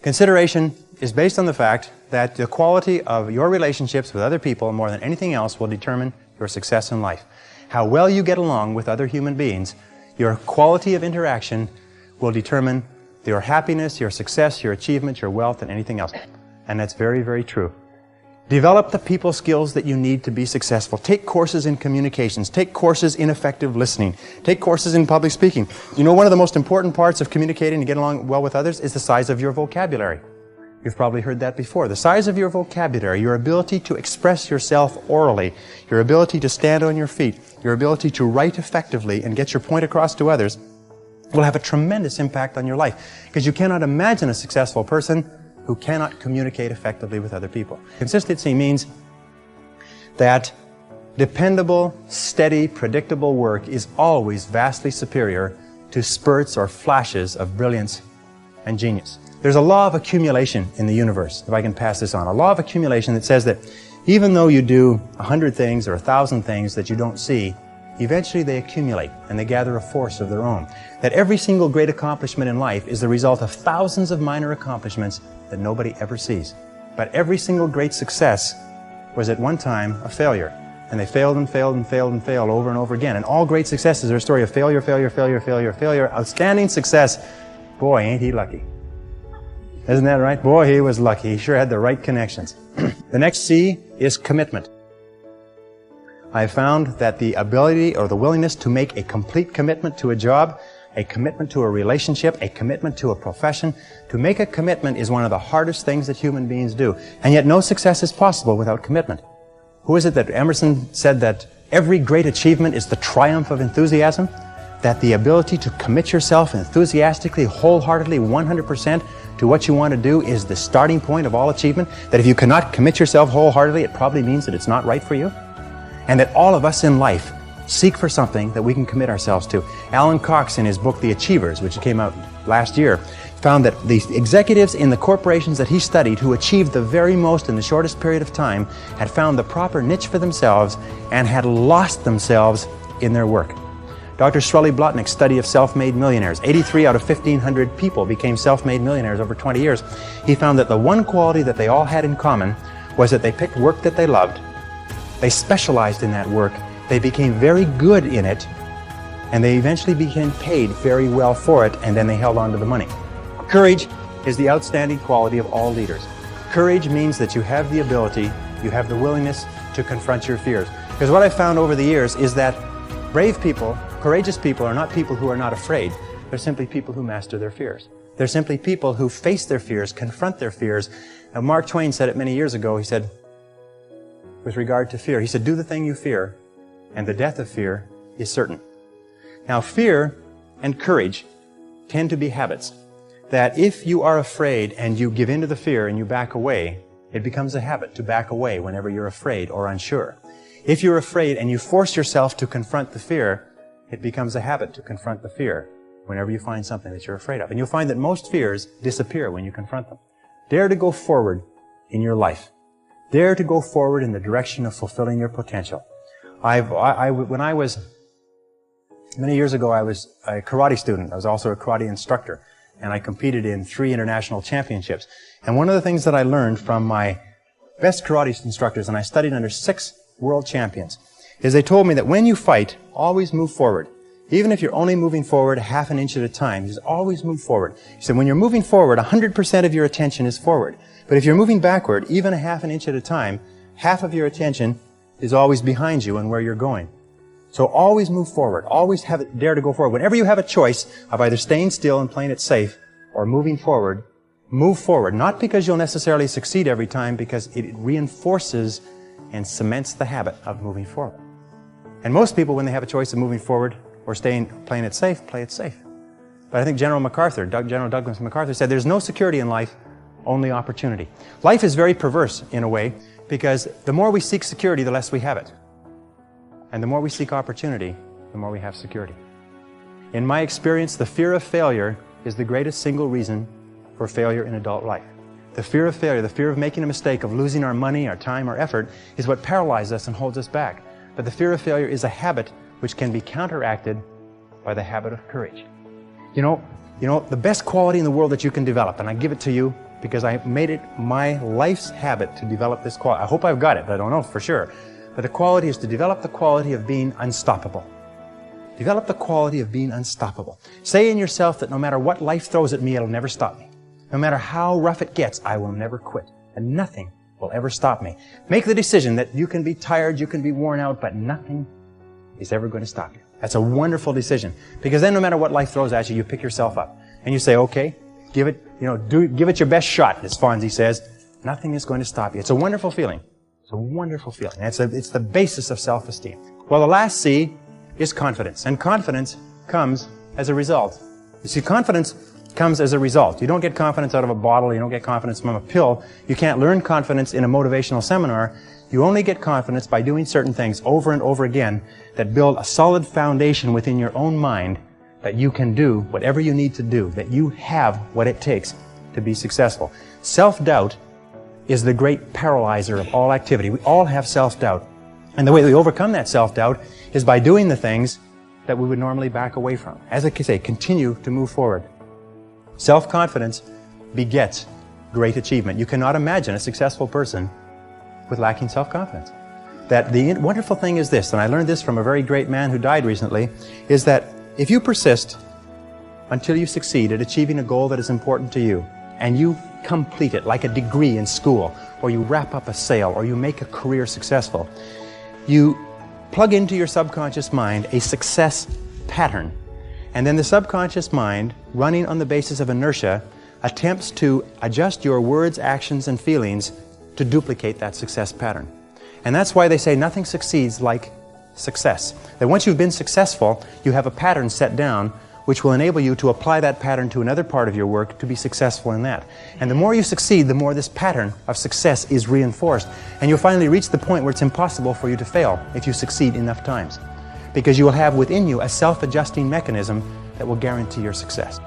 Consideration is based on the fact that the quality of your relationships with other people more than anything else will determine your success in life. How well you get along with other human beings, your quality of interaction will determine your happiness, your success, your achievement, your wealth, and anything else. And that's very, very true. Develop the people skills that you need to be successful. Take courses in communications. Take courses in effective listening. Take courses in public speaking. You know, one of the most important parts of communicating and getting along well with others is the size of your vocabulary. You've probably heard that before. The size of your vocabulary, your ability to express yourself orally, your ability to stand on your feet, your ability to write effectively and get your point across to others will have a tremendous impact on your life. Because you cannot imagine a successful person who cannot communicate effectively with other people. Consistency means that dependable, steady, predictable work is always vastly superior to spurts or flashes of brilliance and genius. There's a law of accumulation in the universe, if I can pass this on. A law of accumulation that says that even though you do 100 things or 1,000 things that you don't see, eventually they accumulate and they gather a force of their own. That every single great accomplishment in life is the result of thousands of minor accomplishments that nobody ever sees. But every single great success was at one time a failure. And they failed and failed and failed and failed over and over again. And all great successes are a story of failure, failure, failure, failure, failure. Outstanding success. Boy, ain't he lucky. Isn't that right? Boy, he was lucky. He sure had the right connections. The next C is commitment. I found that the ability or the willingness to make a complete commitment to a job, a commitment to a relationship, a commitment to a profession, to make a commitment is one of the hardest things that human beings do. And yet no success is possible without commitment. Who is it that Emerson said that every great achievement is the triumph of enthusiasm? That the ability to commit yourself enthusiastically, wholeheartedly, 100% to what you want to do is the starting point of all achievement? That if you cannot commit yourself wholeheartedly, it probably means that it's not right for you? And that all of us in life seek for something that we can commit ourselves to. Alan Cox, in his book, The Achievers, which came out last year, found that the executives in the corporations that he studied who achieved the very most in the shortest period of time had found the proper niche for themselves and had lost themselves in their work. Dr. Shirley Blotnick's study of self-made millionaires, 83 out of 1,500 people became self-made millionaires over 20 years. He found that the one quality that they all had in common was that they picked work that they loved. They specialized in that work. They became very good in it, and they eventually became paid very well for it, and then they held on to the money. Courage is the outstanding quality of all leaders. Courage means that you have the ability, you have the willingness to confront your fears. Because what I found over the years is that brave people, courageous people are not people who are not afraid. They're simply people who master their fears. They're simply people who face their fears, confront their fears. And Mark Twain said it many years ago. He said, with regard to fear, he said, do the thing you fear, and the death of fear is certain. Now, fear and courage tend to be habits. That if you are afraid and you give in to the fear and you back away, it becomes a habit to back away whenever you're afraid or unsure. If you're afraid and you force yourself to confront the fear, it becomes a habit to confront the fear whenever you find something that you're afraid of. And you'll find that most fears disappear when you confront them. Dare to go forward in your life. Dare to go forward in the direction of fulfilling your potential. When I was, many years ago, I was a karate student. I was also a karate instructor. And I competed in 3 international championships. And one of the things that I learned from my best karate instructors, and I studied under 6 world champions, is they told me that when you fight, always move forward. Even if you're only moving forward half an inch at a time, just always move forward. He said, when you're moving forward, 100% of your attention is forward. But if you're moving backward, even a half an inch at a time, half of your attention is always behind you and where you're going. So always move forward. Always dare to go forward. Whenever you have a choice of either staying still and playing it safe or moving forward, move forward. Not because you'll necessarily succeed every time, because it reinforces and cements the habit of moving forward. And most people, when they have a choice of moving forward or playing it safe, play it safe. But I think General Douglas MacArthur said, there's no security in life, only opportunity. Life is very perverse in a way, because the more we seek security, the less we have it. And the more we seek opportunity, the more we have security. In my experience, the fear of failure is the greatest single reason for failure in adult life. The fear of failure, the fear of making a mistake, of losing our money, our time, our effort, is what paralyzes us and holds us back. But the fear of failure is a habit which can be counteracted by the habit of courage. You know, the best quality in the world that you can develop, and I give it to you because I made it my life's habit to develop this quality. I hope I've got it, I don't know for sure. But the quality is to develop the quality of being unstoppable. Develop the quality of being unstoppable. Say in yourself that no matter what life throws at me, it'll never stop me. No matter how rough it gets, I will never quit. And nothing will ever stop me. Make the decision that you can be tired, you can be worn out, but nothing is ever going to stop you. That's a wonderful decision. Because then no matter what life throws at you, you pick yourself up. And you say, okay, give it your best shot, as Fonzie says. Nothing is going to stop you. It's a wonderful feeling. It's a wonderful feeling. It's the basis of self-esteem. Well, the last C is confidence. And confidence comes as a result. You see, confidence comes as a result. You don't get confidence out of a bottle. You don't get confidence from a pill. You can't learn confidence in a motivational seminar. You only get confidence by doing certain things over and over again that build a solid foundation within your own mind that you can do whatever you need to do, that you have what it takes to be successful. Self-doubt is the great paralyzer of all activity. We all have self-doubt. And the way we overcome that self-doubt is by doing the things that we would normally back away from. As I say, continue to move forward. Self-confidence begets great achievement. You cannot imagine a successful person with lacking self-confidence. That the wonderful thing is this, and I learned this from a very great man who died recently, is that if you persist until you succeed at achieving a goal that is important to you, and you complete it like a degree in school, or you wrap up a sale, or you make a career successful, you plug into your subconscious mind a success pattern. And then the subconscious mind, running on the basis of inertia, attempts to adjust your words, actions, and feelings to duplicate that success pattern. And that's why they say nothing succeeds like success. That once you've been successful, you have a pattern set down which will enable you to apply that pattern to another part of your work to be successful in that. And the more you succeed, the more this pattern of success is reinforced. And you'll finally reach the point where it's impossible for you to fail if you succeed enough times. Because you will have within you a self-adjusting mechanism that will guarantee your success.